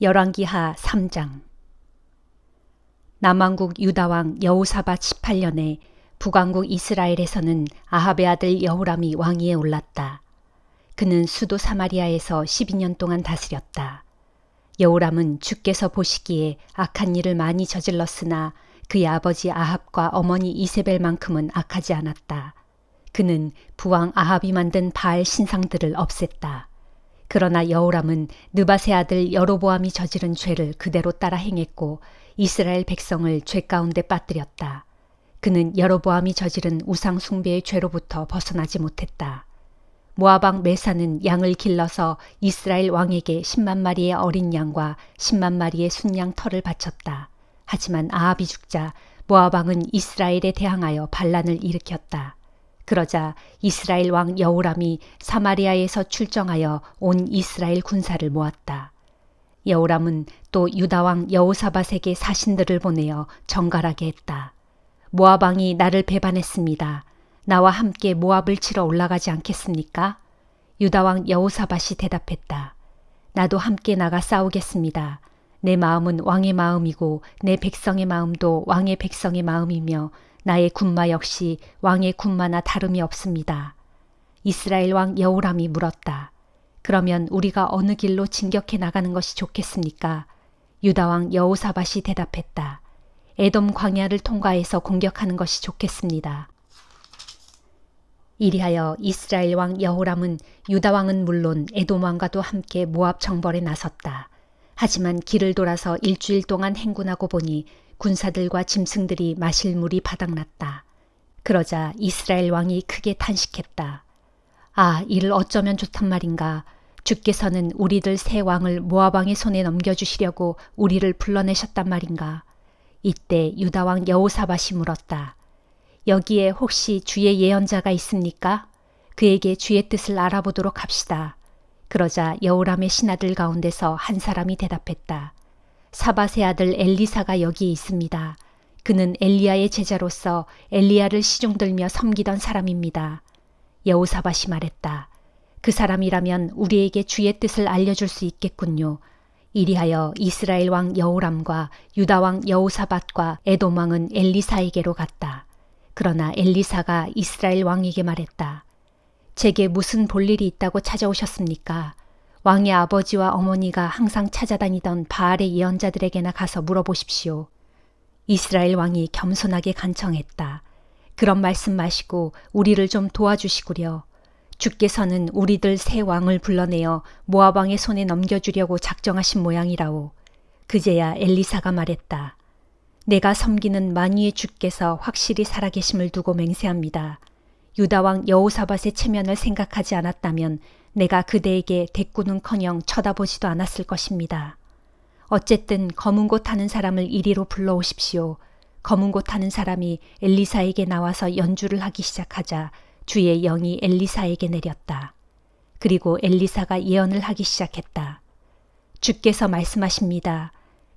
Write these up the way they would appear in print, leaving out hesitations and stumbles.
열왕기하 3장. 남왕국 유다왕 여호사밧 18년에 북왕국 이스라엘에서는 아합의 아들 여호람이 왕위에 올랐다. 그는 수도 사마리아에서 12년 동안 다스렸다. 여호람은 주께서 보시기에 악한 일을 많이 저질렀으나 그의 아버지 아합과 어머니 이세벨만큼은 악하지 않았다. 그는 부왕 아합이 만든 바알 신상들을 없앴다. 그러나 여호람은 느밧의 아들 여로보암이 저지른 죄를 그대로 따라 행했고 이스라엘 백성을 죄 가운데 빠뜨렸다. 그는 여로보암이 저지른 우상 숭배의 죄로부터 벗어나지 못했다. 모압 왕 메사는 양을 길러서 이스라엘 왕에게 10만 마리의 어린 양과 10만 마리의 순양 털을 바쳤다. 하지만 아합이 죽자 모압 왕은 이스라엘에 대항하여 반란을 일으켰다. 그러자 이스라엘 왕 여호람이 사마리아에서 출정하여 온 이스라엘 군사를 모았다. 여호람은 또 유다 왕 여호사밧에게 사신들을 보내어 정갈하게 했다. 모압 왕이 나를 배반했습니다. 나와 함께 모압을 치러 올라가지 않겠습니까? 유다 왕 여호사밧이 대답했다. 나도 함께 나가 싸우겠습니다. 내 마음은 왕의 마음이고 내 백성의 마음도 왕의 백성의 마음이며 나의 군마 역시 왕의 군마나 다름이 없습니다. 이스라엘 왕 여호람이 물었다. 그러면 우리가 어느 길로 진격해 나가는 것이 좋겠습니까? 유다 왕 여호사밧이 대답했다. 에돔 광야를 통과해서 공격하는 것이 좋겠습니다. 이리하여 이스라엘 왕 여호람은 유다 왕은 물론 에돔 왕과도 함께 모압 정벌에 나섰다. 하지만 길을 돌아서 일주일 동안 행군하고 보니 군사들과 짐승들이 마실 물이 바닥났다. 그러자 이스라엘 왕이 크게 탄식했다. 아, 이를 어쩌면 좋단 말인가. 주께서는 우리들 세 왕을 모압 왕의 손에 넘겨주시려고 우리를 불러내셨단 말인가. 이때 유다 왕 여호사밧이 물었다. 여기에 혹시 주의 예언자가 있습니까? 그에게 주의 뜻을 알아보도록 합시다. 그러자 여호람의 신하들 가운데서 한 사람이 대답했다. 사밧의 아들 엘리사가 여기에 있습니다. 그는 엘리야의 제자로서 엘리야를 시종들며 섬기던 사람입니다. 여호사밧이 말했다. 그 사람이라면 우리에게 주의 뜻을 알려줄 수 있겠군요. 이리하여 이스라엘 왕 여호람과 유다 왕 여호사밧과 에돔 왕은 엘리사에게로 갔다. 그러나 엘리사가 이스라엘 왕에게 말했다. 제게 무슨 볼일이 있다고 찾아오셨습니까? 왕의 아버지와 어머니가 항상 찾아다니던 바알의 예언자들에게나 가서 물어보십시오. 이스라엘 왕이 겸손하게 간청했다. 그런 말씀 마시고 우리를 좀 도와주시구려. 주께서는 우리들 세 왕을 불러내어 모압 왕의 손에 넘겨주려고 작정하신 모양이라오. 그제야 엘리사가 말했다. 내가 섬기는 만유의 주께서 확실히 살아계심을 두고 맹세합니다. 유다 왕 여호사밧의 체면을 생각하지 않았다면 내가 그대에게 대꾸는커녕 쳐다보지도 않았을 것입니다. 어쨌든 검은 곳 타는 사람을 이리로 불러오십시오. 검은 곳 타는 사람이 엘리사에게 나와서 연주를 하기 시작하자 주의 영이 엘리사에게 내렸다. 그리고 엘리사가 예언을 하기 시작했다. 주께서 말씀하십니다.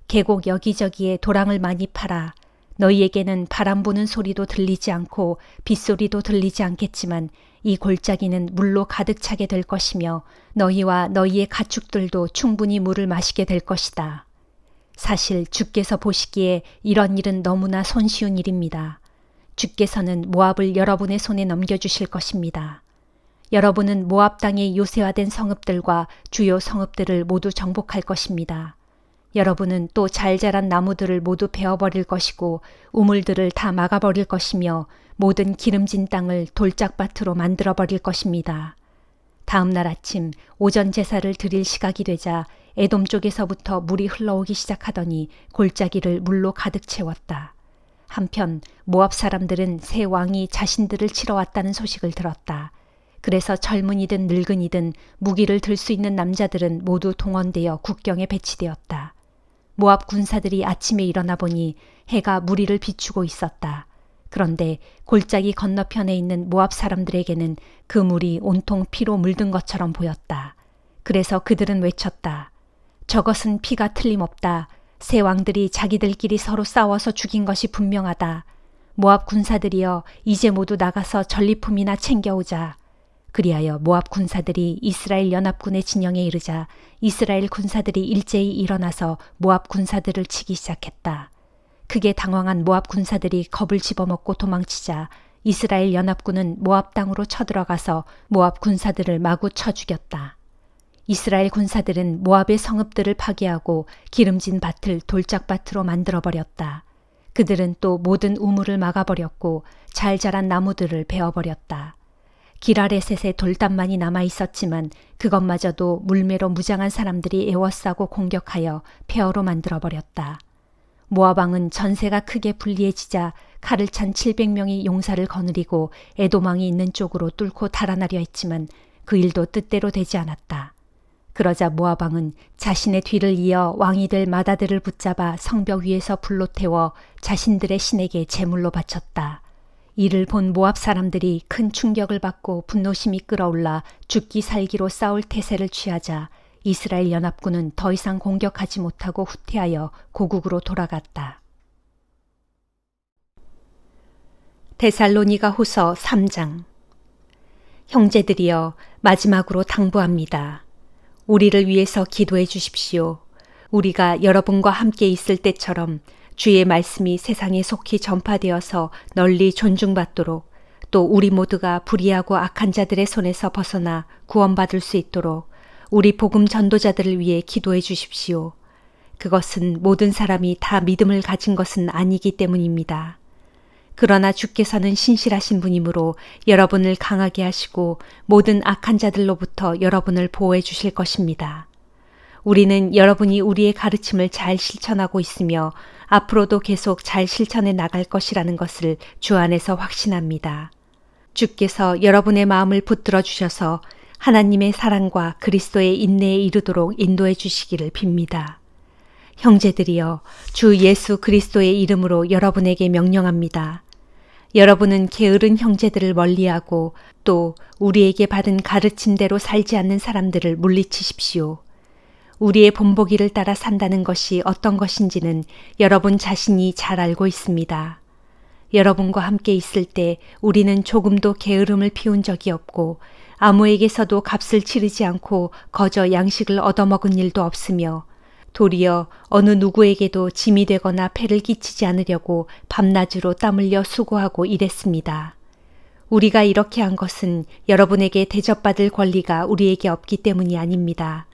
계곡 여기저기에 도랑을 많이 팔아. 너희에게는 바람 부는 소리도 들리지 않고 빗소리도 들리지 않겠지만 이 골짜기는 물로 가득 차게 될 것이며 너희와 너희의 가축들도 충분히 물을 마시게 될 것이다. 사실 주께서 보시기에 이런 일은 너무나 손쉬운 일입니다. 주께서는 모압을 여러분의 손에 넘겨주실 것입니다. 여러분은 모압 땅의 요새화된 성읍들과 주요 성읍들을 모두 정복할 것입니다. 여러분은 또 잘 자란 나무들을 모두 베어버릴 것이고 우물들을 다 막아버릴 것이며 모든 기름진 땅을 돌짝밭으로 만들어버릴 것입니다. 다음 날 아침 오전 제사를 드릴 시각이 되자 에돔 쪽에서부터 물이 흘러오기 시작하더니 골짜기를 물로 가득 채웠다. 한편 모압 사람들은 새 왕이 자신들을 치러 왔다는 소식을 들었다. 그래서 젊은이든 늙은이든 무기를 들 수 있는 남자들은 모두 동원되어 국경에 배치되었다. 모압 군사들이 아침에 일어나 보니 해가 무리를 비추고 있었다. 그런데 골짜기 건너편에 있는 모압 사람들에게는 그 물이 온통 피로 물든 것처럼 보였다. 그래서 그들은 외쳤다. 저것은 피가 틀림없다. 세 왕들이 자기들끼리 서로 싸워서 죽인 것이 분명하다. 모압 군사들이여 이제 모두 나가서 전리품이나 챙겨오자. 그리하여 모압 군사들이 이스라엘 연합군의 진영에 이르자 이스라엘 군사들이 일제히 일어나서 모압 군사들을 치기 시작했다. 크게 당황한 모압 군사들이 겁을 집어먹고 도망치자 이스라엘 연합군은 모압 땅으로 쳐들어가서 모압 군사들을 마구 쳐 죽였다. 이스라엘 군사들은 모압의 성읍들을 파괴하고 기름진 밭을 돌짝밭으로 만들어버렸다. 그들은 또 모든 우물을 막아버렸고 잘 자란 나무들을 베어버렸다. 기라레셋에 돌담만이 남아있었지만 그것마저도 물매로 무장한 사람들이 에워싸고 공격하여 폐허로 만들어버렸다. 모압 왕은 전세가 크게 불리해지자 칼을 찬 700명이 용사를 거느리고 에돔 왕이 있는 쪽으로 뚫고 달아나려 했지만 그 일도 뜻대로 되지 않았다. 그러자 모압 왕은 자신의 뒤를 이어 왕이 될 마다들을 붙잡아 성벽 위에서 불로 태워 자신들의 신에게 제물로 바쳤다. 이를 본 모압 사람들이 큰 충격을 받고 분노심이 끓어올라 죽기 살기로 싸울 태세를 취하자 이스라엘 연합군은 더 이상 공격하지 못하고 후퇴하여 고국으로 돌아갔다. 데살로니가 후서 3장. 형제들이여, 마지막으로 당부합니다. 우리를 위해서 기도해 주십시오. 우리가 여러분과 함께 있을 때처럼 주의 말씀이 세상에 속히 전파되어서 널리 존중받도록, 또 우리 모두가 불의하고 악한 자들의 손에서 벗어나 구원받을 수 있도록 우리 복음 전도자들을 위해 기도해 주십시오. 그것은 모든 사람이 다 믿음을 가진 것은 아니기 때문입니다. 그러나 주께서는 신실하신 분이므로 여러분을 강하게 하시고 모든 악한 자들로부터 여러분을 보호해 주실 것입니다. 우리는 여러분이 우리의 가르침을 잘 실천하고 있으며 앞으로도 계속 잘 실천해 나갈 것이라는 것을 주 안에서 확신합니다. 주께서 여러분의 마음을 붙들어 주셔서 하나님의 사랑과 그리스도의 인내에 이르도록 인도해 주시기를 빕니다. 형제들이여, 주 예수 그리스도의 이름으로 여러분에게 명령합니다. 여러분은 게으른 형제들을 멀리하고 또 우리에게 받은 가르침대로 살지 않는 사람들을 물리치십시오. 우리의 본보기를 따라 산다는 것이 어떤 것인지는 여러분 자신이 잘 알고 있습니다. 여러분과 함께 있을 때 우리는 조금도 게으름을 피운 적이 없고 아무에게서도 값을 치르지 않고 거저 양식을 얻어먹은 일도 없으며 도리어 어느 누구에게도 짐이 되거나 폐를 끼치지 않으려고 밤낮으로 땀 흘려 수고하고 일했습니다. 우리가 이렇게 한 것은 여러분에게 대접받을 권리가 우리에게 없기 때문이 아닙니다.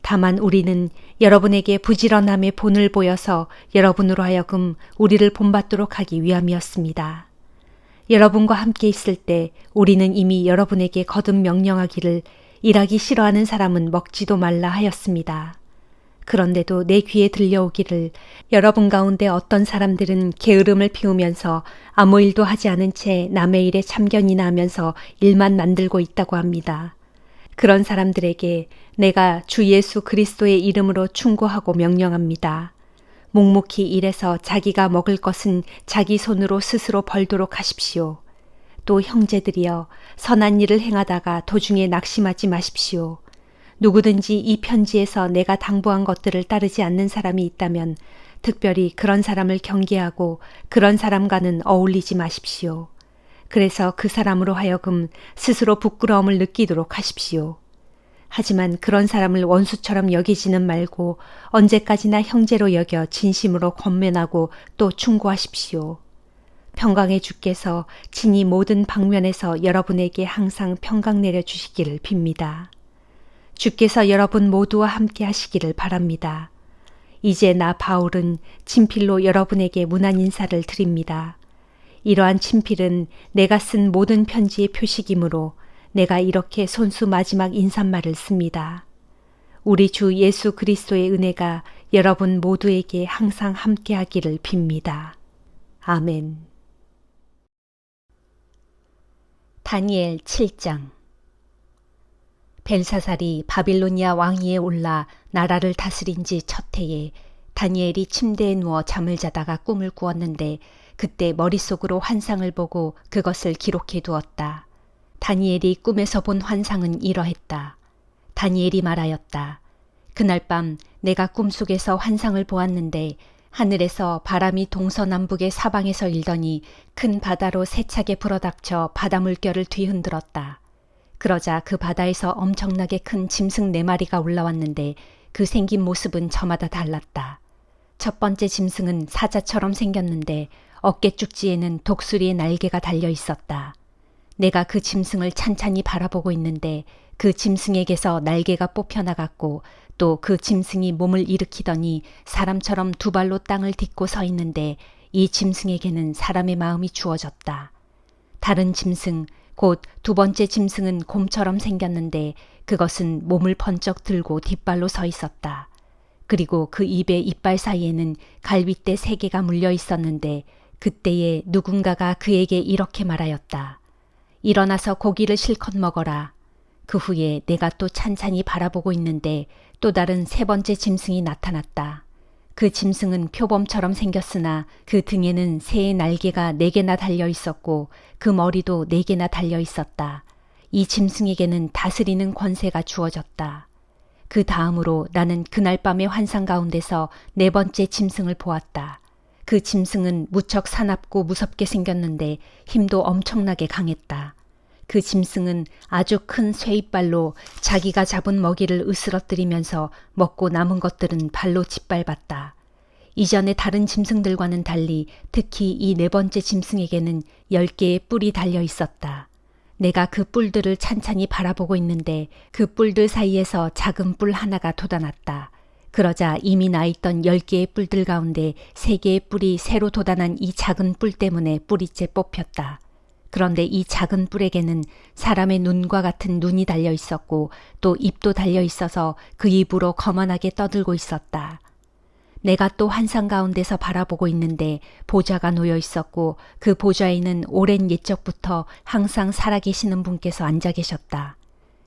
다만 우리는 여러분에게 부지런함의 본을 보여서 여러분으로 하여금 우리를 본받도록 하기 위함이었습니다. 여러분과 함께 있을 때 우리는 이미 여러분에게 거듭 명령하기를 일하기 싫어하는 사람은 먹지도 말라 하였습니다. 그런데도 내 귀에 들려오기를 여러분 가운데 어떤 사람들은 게으름을 피우면서 아무 일도 하지 않은 채 남의 일에 참견이나 하면서 일만 만들고 있다고 합니다. 그런 사람들에게 내가 주 예수 그리스도의 이름으로 충고하고 명령합니다. 묵묵히 일해서 자기가 먹을 것은 자기 손으로 스스로 벌도록 하십시오. 또 형제들이여, 선한 일을 행하다가 도중에 낙심하지 마십시오. 누구든지 이 편지에서 내가 당부한 것들을 따르지 않는 사람이 있다면 특별히 그런 사람을 경계하고 그런 사람과는 어울리지 마십시오. 그래서 그 사람으로 하여금 스스로 부끄러움을 느끼도록 하십시오. 하지만 그런 사람을 원수처럼 여기지는 말고 언제까지나 형제로 여겨 진심으로 권면하고 또 충고하십시오. 평강의 주께서 친히 모든 방면에서 여러분에게 항상 평강 내려주시기를 빕니다. 주께서 여러분 모두와 함께 하시기를 바랍니다. 이제 나 바울은 친필로 여러분에게 문안 인사를 드립니다. 이러한 친필은 내가 쓴 모든 편지의 표식이므로 내가 이렇게 손수 마지막 인사말을 씁니다. 우리 주 예수 그리스도의 은혜가 여러분 모두에게 항상 함께하기를 빕니다. 아멘. 다니엘 7장. 벨사살이 바빌로니아 왕위에 올라 나라를 다스린 지 첫 해에 다니엘이 침대에 누워 잠을 자다가 꿈을 꾸었는데 그때 머릿속으로 환상을 보고 그것을 기록해 두었다. 다니엘이 꿈에서 본 환상은 이러했다. 다니엘이 말하였다. 그날 밤 내가 꿈속에서 환상을 보았는데 하늘에서 바람이 동서남북의 사방에서 일더니 큰 바다로 세차게 불어닥쳐 바다 물결을 뒤흔들었다. 그러자 그 바다에서 엄청나게 큰 짐승 4마리가 올라왔는데 그 생긴 모습은 저마다 달랐다. 첫 번째 짐승은 사자처럼 생겼는데 어깨 쭉지에는 독수리의 날개가 달려 있었다. 내가 그 짐승을 찬찬히 바라보고 있는데 그 짐승에게서 날개가 뽑혀나갔고 또 그 짐승이 몸을 일으키더니 사람처럼 2발로 땅을 딛고 서 있는데 이 짐승에게는 사람의 마음이 주어졌다. 다른 짐승, 곧 2번째 짐승은 곰처럼 생겼는데 그것은 몸을 번쩍 들고 뒷발로 서 있었다. 그리고 그 입의 이빨 사이에는 갈빗대 3개가 물려 있었는데 그때에 누군가가 그에게 이렇게 말하였다. 일어나서 고기를 실컷 먹어라. 그 후에 내가 또 찬찬히 바라보고 있는데 또 다른 3번째 짐승이 나타났다. 그 짐승은 표범처럼 생겼으나 그 등에는 새의 날개가 4개나 달려 있었고 그 머리도 4개나 달려 있었다. 이 짐승에게는 다스리는 권세가 주어졌다. 그 다음으로 나는 그날 밤의 환상 가운데서 4번째 짐승을 보았다. 그 짐승은 무척 사납고 무섭게 생겼는데 힘도 엄청나게 강했다. 그 짐승은 아주 큰 쇠이빨로 자기가 잡은 먹이를 으스러뜨리면서 먹고 남은 것들은 발로 짓밟았다. 이전의 다른 짐승들과는 달리 특히 이 4번째 짐승에게는 10개의 뿔이 달려 있었다. 내가 그 뿔들을 찬찬히 바라보고 있는데 그 뿔들 사이에서 작은 뿔 하나가 돋아났다. 그러자 이미 나 있던 10개의 뿔들 가운데 3개의 뿔이 새로 돋아난 이 작은 뿔 때문에 뿌리째 뽑혔다. 그런데 이 작은 뿔에게는 사람의 눈과 같은 눈이 달려 있었고 또 입도 달려 있어서 그 입으로 거만하게 떠들고 있었다. 내가 또 환상 가운데서 바라보고 있는데 보좌가 놓여 있었고 그 보좌에는 오랜 옛적부터 항상 살아계시는 분께서 앉아 계셨다.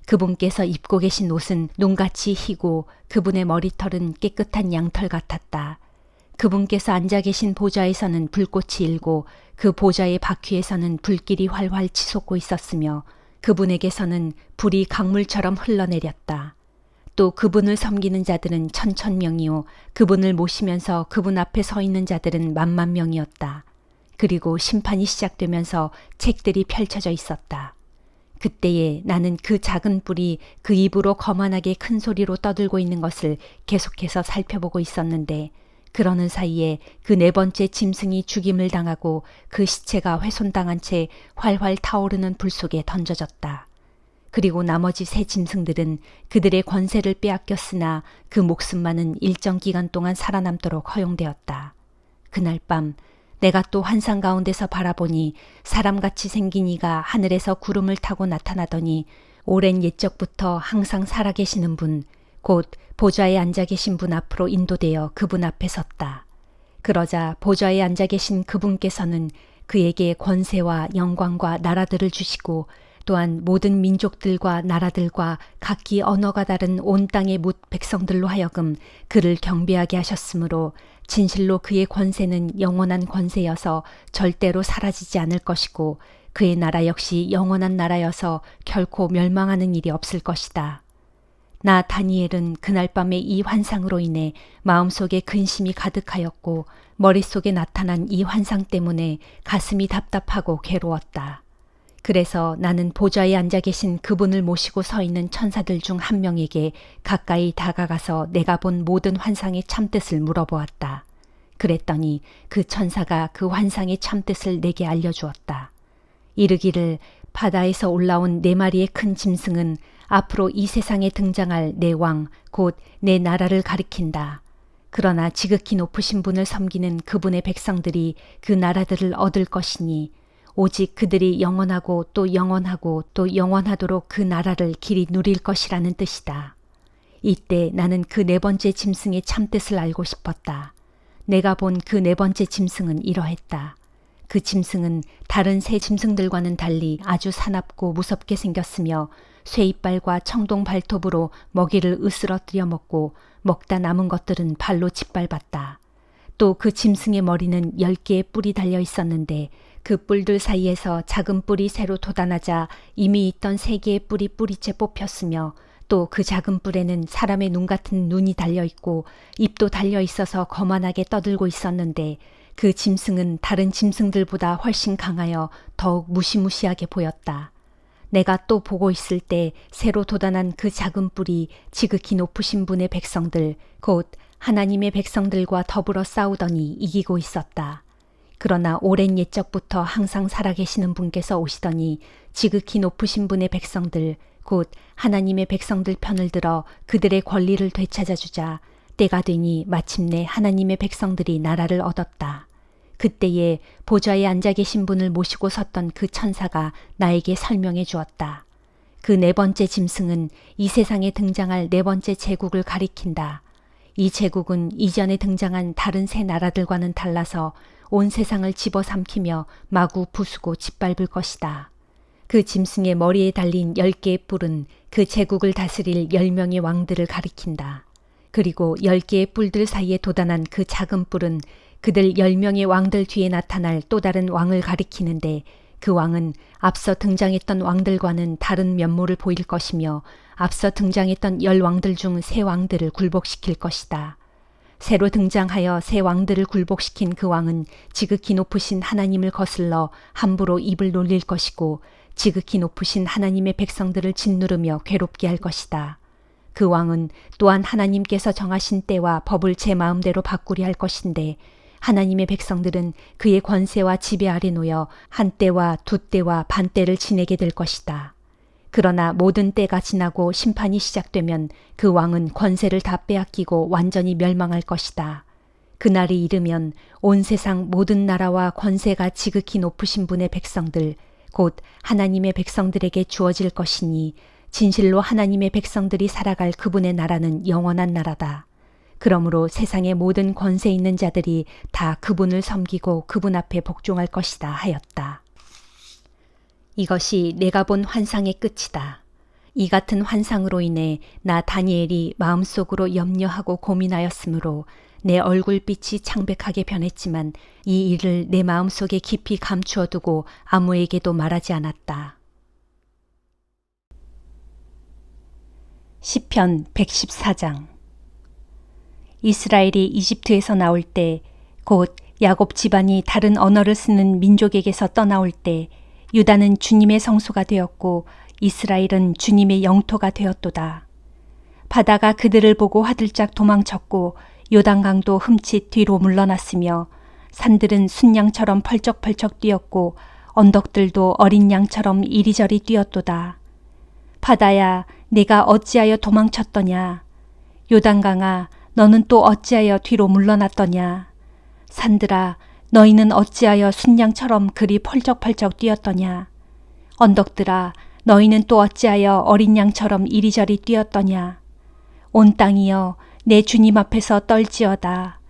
그분께서 입고 계신 옷은 눈같이 희고 그분의 머리털은 깨끗한 양털 같았다. 그분께서 앉아 계신 보좌에서는 불꽃이 일고 그 보좌의 바퀴에서는 불길이 활활 치솟고 있었으며 그분에게서는 불이 강물처럼 흘러내렸다. 또 그분을 섬기는 자들은 1000명이요 그분을 모시면서 그분 앞에 서 있는 자들은 10,000,000명이었다. 그리고 심판이 시작되면서 책들이 펼쳐져 있었다. 그때에 나는 그 작은 뿔이 그 입으로 거만하게 큰 소리로 떠들고 있는 것을 계속해서 살펴보고 있었는데 그러는 사이에 그 4번째 짐승이 죽임을 당하고 그 시체가 훼손당한 채 활활 타오르는 불 속에 던져졌다. 그리고 나머지 3 짐승들은 그들의 권세를 빼앗겼으나 그 목숨만은 일정 기간 동안 살아남도록 허용되었다. 그날 밤 내가 또 환상 가운데서 바라보니 사람같이 생긴 이가 하늘에서 구름을 타고 나타나더니 오랜 옛적부터 항상 살아계시는 분, 곧 보좌에 앉아 계신 분 앞으로 인도되어 그분 앞에 섰다. 그러자 보좌에 앉아 계신 그분께서는 그에게 권세와 영광과 나라들을 주시고 또한 모든 민족들과 나라들과 각기 언어가 다른 온 땅의 뭇 백성들로 하여금 그를 경배하게 하셨으므로 진실로 그의 권세는 영원한 권세여서 절대로 사라지지 않을 것이고 그의 나라 역시 영원한 나라여서 결코 멸망하는 일이 없을 것이다. 나 다니엘은 그날 밤의 이 환상으로 인해 마음속에 근심이 가득하였고 머릿속에 나타난 이 환상 때문에 가슴이 답답하고 괴로웠다. 그래서 나는 보좌에 앉아 계신 그분을 모시고 서 있는 천사들 중 한 명에게 가까이 다가가서 내가 본 모든 환상의 참뜻을 물어보았다. 그랬더니 그 천사가 그 환상의 참뜻을 내게 알려주었다. 이르기를 바다에서 올라온 4마리의 큰 짐승은 앞으로 이 세상에 등장할 내 왕, 곧 내 나라를 가리킨다. 그러나 지극히 높으신 분을 섬기는 그분의 백성들이 그 나라들을 얻을 것이니 오직 그들이 영원하고 또 영원하고 또 영원하도록 그 나라를 길이 누릴 것이라는 뜻이다. 이때 나는 그 4번째 짐승의 참뜻을 알고 싶었다. 내가 본 그 4번째 짐승은 이러했다. 그 짐승은 다른 3 짐승들과는 달리 아주 사납고 무섭게 생겼으며 쇠이빨과 청동 발톱으로 먹이를 으스러뜨려 먹고 먹다 남은 것들은 발로 짓밟았다. 또 그 짐승의 머리는 10개의 뿔이 달려 있었는데 그 뿔들 사이에서 작은 뿔이 새로 돋아나자 이미 있던 3개의 뿔이 뿌리째 뽑혔으며 또 그 작은 뿔에는 사람의 눈 같은 눈이 달려 있고 입도 달려 있어서 거만하게 떠들고 있었는데 그 짐승은 다른 짐승들보다 훨씬 강하여 더욱 무시무시하게 보였다. 내가 또 보고 있을 때 새로 돋아난 그 작은 뿔이 지극히 높으신 분의 백성들, 곧 하나님의 백성들과 더불어 싸우더니 이기고 있었다. 그러나 오랜 옛적부터 항상 살아계시는 분께서 오시더니 지극히 높으신 분의 백성들, 곧 하나님의 백성들 편을 들어 그들의 권리를 되찾아주자 때가 되니 마침내 하나님의 백성들이 나라를 얻었다. 그때에 보좌에 앉아 계신 분을 모시고 섰던 그 천사가 나에게 설명해 주었다. 그 네 번째 짐승은 이 세상에 등장할 네 번째 제국을 가리킨다. 이 제국은 이전에 등장한 다른 세 나라들과는 달라서 온 세상을 집어삼키며 마구 부수고 짓밟을 것이다. 그 짐승의 머리에 달린 10개의 뿔은 그 제국을 다스릴 10명의 왕들을 가리킨다. 그리고 10개의 뿔들 사이에 돋아난 그 작은 뿔은 그들 10명의 왕들 뒤에 나타날 또 다른 왕을 가리키는데 그 왕은 앞서 등장했던 왕들과는 다른 면모를 보일 것이며 앞서 등장했던 10왕들 중 3왕들을 굴복시킬 것이다. 새로 등장하여 새 왕들을 굴복시킨 그 왕은 지극히 높으신 하나님을 거슬러 함부로 입을 놀릴 것이고 지극히 높으신 하나님의 백성들을 짓누르며 괴롭게 할 것이다. 그 왕은 또한 하나님께서 정하신 때와 법을 제 마음대로 바꾸려 할 것인데 하나님의 백성들은 그의 권세와 지배 아래 놓여 한 때와 두 때와 반 때를 지내게 될 것이다. 그러나 모든 때가 지나고 심판이 시작되면 그 왕은 권세를 다 빼앗기고 완전히 멸망할 것이다. 그날이 이르면 온 세상 모든 나라와 권세가 지극히 높으신 분의 백성들, 곧 하나님의 백성들에게 주어질 것이니 진실로 하나님의 백성들이 살아갈 그분의 나라는 영원한 나라다. 그러므로 세상의 모든 권세 있는 자들이 다 그분을 섬기고 그분 앞에 복종할 것이다 하였다. 이것이 내가 본 환상의 끝이다. 이 같은 환상으로 인해 나 다니엘이 마음속으로 염려하고 고민하였으므로 내 얼굴빛이 창백하게 변했지만 이 일을 내 마음속에 깊이 감추어 두고 아무에게도 말하지 않았다. 시편 114장. 이스라엘이 이집트에서 나올 때, 곧 야곱 집안이 다른 언어를 쓰는 민족에게서 떠나올 때 유다는 주님의 성소가 되었고 이스라엘은 주님의 영토가 되었도다. 바다가 그들을 보고 화들짝 도망쳤고 요단강도 흠칫 뒤로 물러났으며 산들은 순양처럼 펄쩍펄쩍 뛰었고 언덕들도 어린 양처럼 이리저리 뛰었도다. 바다야, 내가 어찌하여 도망쳤더냐? 요단강아, 너는 또 어찌하여 뒤로 물러났더냐? 산들아, 너희는 어찌하여 순양처럼 그리 펄쩍펄쩍 뛰었더냐? 언덕들아, 너희는 또 어찌하여 어린 양처럼 이리저리 뛰었더냐? 온 땅이여, 내 주님 앞에서 떨지어다.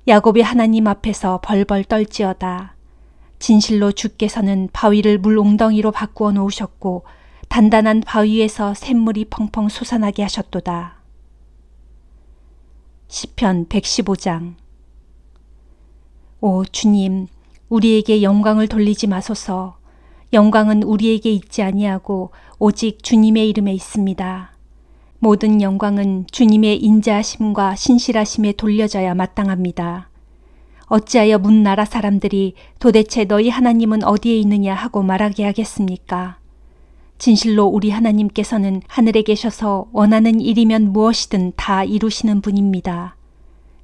야곱의 하나님 앞에서 벌벌 떨지어다. 진실로 주께서는 바위를 물 웅덩이로 바꾸어 놓으셨고 단단한 바위에서 샘물이 펑펑 솟아나게 하셨도다. 시편 115장. 오 주님, 우리에게 영광을 돌리지 마소서. 영광은 우리에게 있지 아니하고 오직 주님의 이름에 있습니다. 모든 영광은 주님의 인자하심과 신실하심에 돌려져야 마땅합니다. 어찌하여 문 나라 사람들이 도대체 너희 하나님은 어디에 있느냐 하고 말하게 하겠습니까? 진실로 우리 하나님께서는 하늘에 계셔서 원하는 일이면 무엇이든 다 이루시는 분입니다.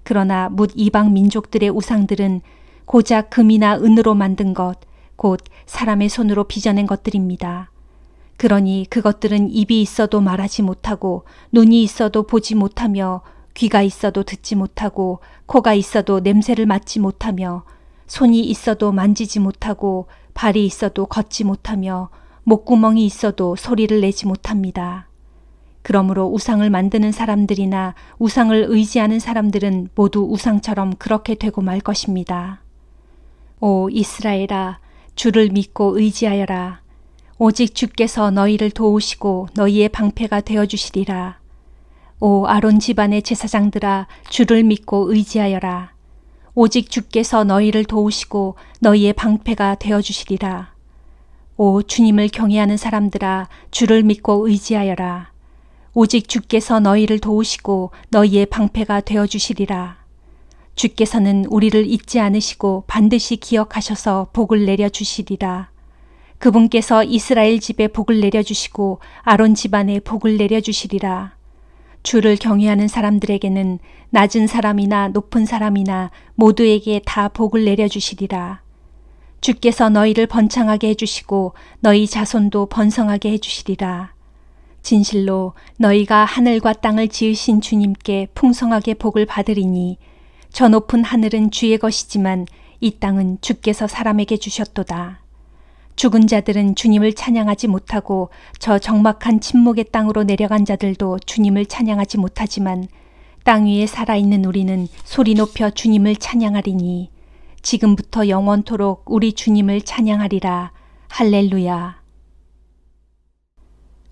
그러나 뭇 이방 민족들의 우상들은 고작 금이나 은으로 만든 것, 곧 사람의 손으로 빚어낸 것들입니다. 그러니 그것들은 입이 있어도 말하지 못하고 눈이 있어도 보지 못하며 귀가 있어도 듣지 못하고 코가 있어도 냄새를 맡지 못하며 손이 있어도 만지지 못하고 발이 있어도 걷지 못하며 목구멍이 있어도 소리를 내지 못합니다. 그러므로 우상을 만드는 사람들이나 우상을 의지하는 사람들은 모두 우상처럼 그렇게 되고 말 것입니다. 오 이스라엘아, 주를 믿고 의지하여라. 오직 주께서 너희를 도우시고 너희의 방패가 되어주시리라. 오 아론 집안의 제사장들아, 주를 믿고 의지하여라. 오직 주께서 너희를 도우시고 너희의 방패가 되어주시리라. 오 주님을 경외하는 사람들아, 주를 믿고 의지하여라. 오직 주께서 너희를 도우시고 너희의 방패가 되어주시리라. 주께서는 우리를 잊지 않으시고 반드시 기억하셔서 복을 내려주시리라. 그분께서 이스라엘 집에 복을 내려주시고 아론 집안에 복을 내려주시리라. 주를 경외하는 사람들에게는 낮은 사람이나 높은 사람이나 모두에게 다 복을 내려주시리라. 주께서 너희를 번창하게 해주시고 너희 자손도 번성하게 해주시리라. 진실로 너희가 하늘과 땅을 지으신 주님께 풍성하게 복을 받으리니 저 높은 하늘은 주의 것이지만 이 땅은 주께서 사람에게 주셨도다. 죽은 자들은 주님을 찬양하지 못하고 저 적막한 침묵의 땅으로 내려간 자들도 주님을 찬양하지 못하지만 땅 위에 살아있는 우리는 소리 높여 주님을 찬양하리니 지금부터 영원토록 우리 주님을 찬양하리라. 할렐루야.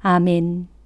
아멘.